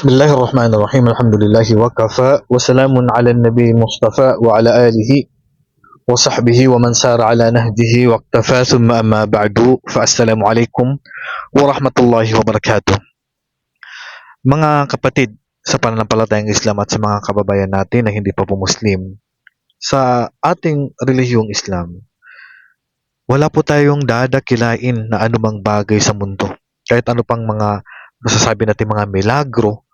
بسم الله الرحمن الرحيم الحمد لله وكفى وسلام على النبي المصطفى وعلى آله وصحبه ومن سار على نهجه واقتفى ثم أما بعد فالسلام عليكم ورحمة الله وبركاته. Mga kapatid sa pananampalatayang Islam at sa mga kababayan natin na hindi pa po Muslim, sa ating relihiyong Islam, wala po tayong dadakilain na anumang bagay sa mundo. Kahit ano pang mga masasabi natin mga milagro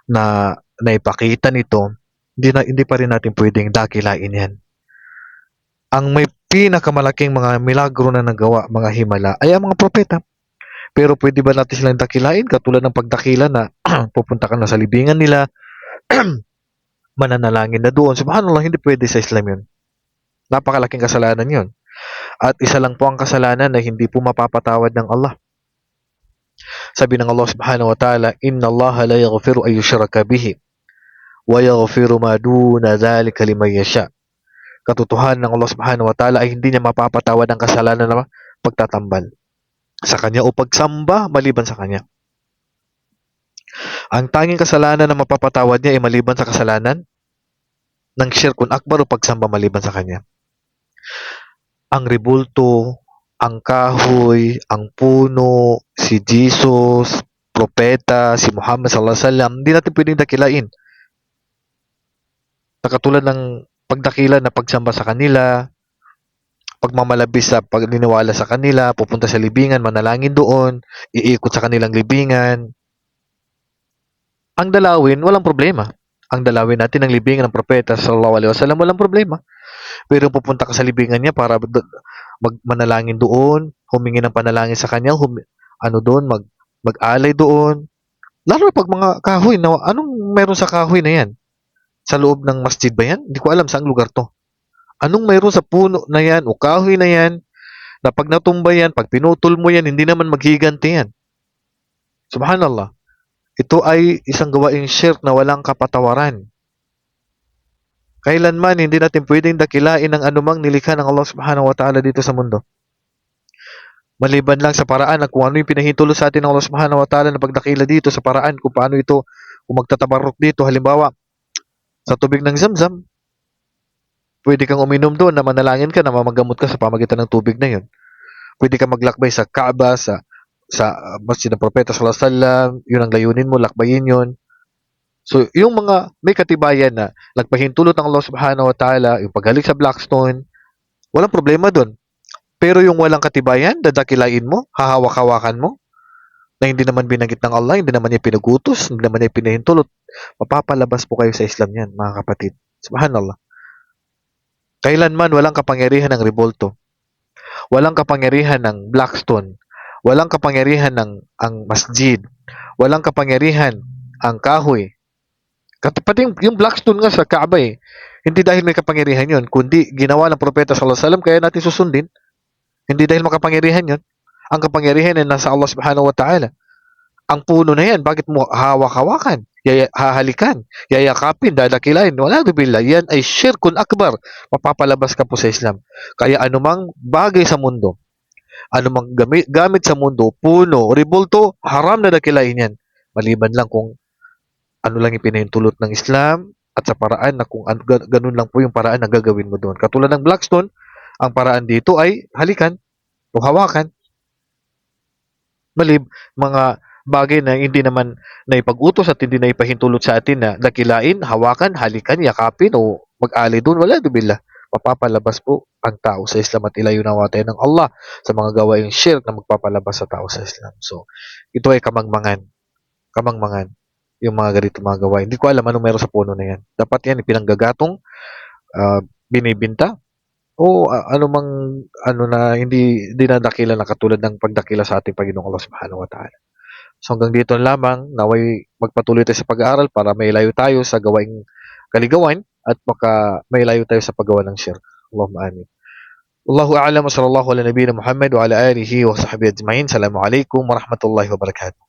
na naipakita nito, hindi pa rin natin pwedeng dakilain yan. Ang may pinakamalaking mga milagro na nagawa, mga himala, ay ang mga propeta. Pero pwede ba natin silang dakilain? Katulad ng pagdakila na pupunta ka na sa libingan nila, mananalangin na doon. Subhanallah, hindi pwede sa Islam yun. Napakalaking kasalanan yun. At isa lang po ang kasalanan na hindi po mapapatawad ng Allah. Sabi ng Allah subhanahu wa ta'ala, Inna Allah la yaghfiru ay yushraka bihi wa yaghfiru ma duna dhalika liman yasha. Katotohanan ng Allah subhanahu wa ta'ala ay hindi niya mapapatawad ang kasalanan na pagtatambal sa kanya o pagsamba maliban sa kanya. Ang tanging kasalanan na mapapatawad niya ay maliban sa kasalanan ng syirkun akbar o pagsamba maliban sa kanya. Ang rebulto, ang kahoy, ang puno, si Jesus, propeta, si Muhammad sallallahu alaihi wasallam, hindi natin pwedeng dakilain. Katulad ng pagdakila na pagsamba sa kanila, pagmamalabis sa pagniniwala sa kanila, pupunta sa libingan, manalangin doon, iikot sa kanilang libingan. Ang dalawin, walang problema. Ang dalawin natin ng libingan ng propeta sallallahu alaihi wasallam, walang problema. Pero pupunta ka sa libingan niya para manalangin doon, humingi ng panalangin sa kanya, mag-alay doon. Lalo na pag mga kahoy, na, anong meron sa kahoy na yan? Sa loob ng masjid ba yan? Hindi ko alam saang lugar to. Anong meron sa puno na yan o kahoy na yan, na pag natumba yan, pag pinutol mo yan, hindi naman maghiganti yan. Subhanallah. Ito ay isang gawaing shirk na walang kapatawaran. Kailanman hindi natin pwedeng dakilain ng anumang nilikha ng Allah subhanahu wa ta'ala dito sa mundo. Maliban lang sa paraan na kung ano yung pinahintulot sa atin ng Allah subhanahu wa ta'ala na pagdakila dito sa paraan kung paano ito, kung magtatabarruk dito, halimbawa, sa tubig ng Zamzam, pwede kang uminom doon na manalangin ka na mamagamot ka sa pamagitan ng tubig na yun. Pwede kang maglakbay sa Kaaba, sa Masjid ng Propeta sallallahu alaihi wasallam, yun ang layunin mo, lakbayin yun. So, yung mga may katibayan na nagpahintulot ng Allah subhanahu wa ta'ala, yung paghalik sa Blackstone, walang problema doon. Pero yung walang katibayan, dadakilain mo, hahawak-hawakan mo, na hindi naman binanggit ng Allah, hindi naman niya pinagutos, hindi naman niya pinahintulot, mapapalabas po kayo sa Islam yan, mga kapatid. Subhanallah. Kailanman walang kapangyarihan ng revolto, walang kapangyarihan ng Blackstone, walang kapangyarihan ng ang masjid, walang kapangyarihan ang kahoy. Pati yung Blackstone nga sa Kaaba hindi dahil may kapangyarihan yun, kundi ginawa ng propeta sallallahu alaihi wasallam kaya natin susundin. Hindi dahil makapangyarihan yun. Ang kapangyarihan ay nasa Allah subhanahu wa ta'ala. Ang puno na yan, bakit mo hawak-hawakan, hahalikan, yayakapin, dadakilain? Wala billah, yan ay syirkun akbar. Mapapalabas ka po sa Islam. Kaya anumang bagay sa mundo, anumang gamit sa mundo, puno, rebulto, haram na dakilain yan. Maliban lang kung ano lang ipinahintulot ng Islam at sa paraan na kung ganun lang po yung paraan na gagawin mo doon. Katulad ng Blackstone, ang paraan dito ay halikan o hawakan. Mga bagay na hindi naman naipag-utos at hindi naipahintulot sa atin na dakilain, hawakan, halikan, yakapin o mag-alay doon. Wala billah. Mapapalabas po ang tao sa Islam at ilayo nawa tayo ng Allah sa mga gawaing shirk na magpapalabas sa tao sa Islam. So, ito ay kamangmangan yung mga ganito mga gawain. Hindi ko alam anong meron sa puno na yan. Dapat yan ipinanggagatong, binibinta, o anumang na hindi dinadakila na katulad ng pagdakila sa ating Panginoong Allah subhanahu wa ta'ala. So hanggang dito lamang, naway magpatuloy tayo sa pag-aaral para mailayo tayo sa gawaing kaligawan at baka mailayo tayo sa paggawa ng shirk. Allahumma amin. Wallahu a'lam wa sallallahu ala nabiyina Muhammad wa ala alihi wa sahbihi ajma'in. Assalamu alaikum wa rahmatullahi wa barakatuh.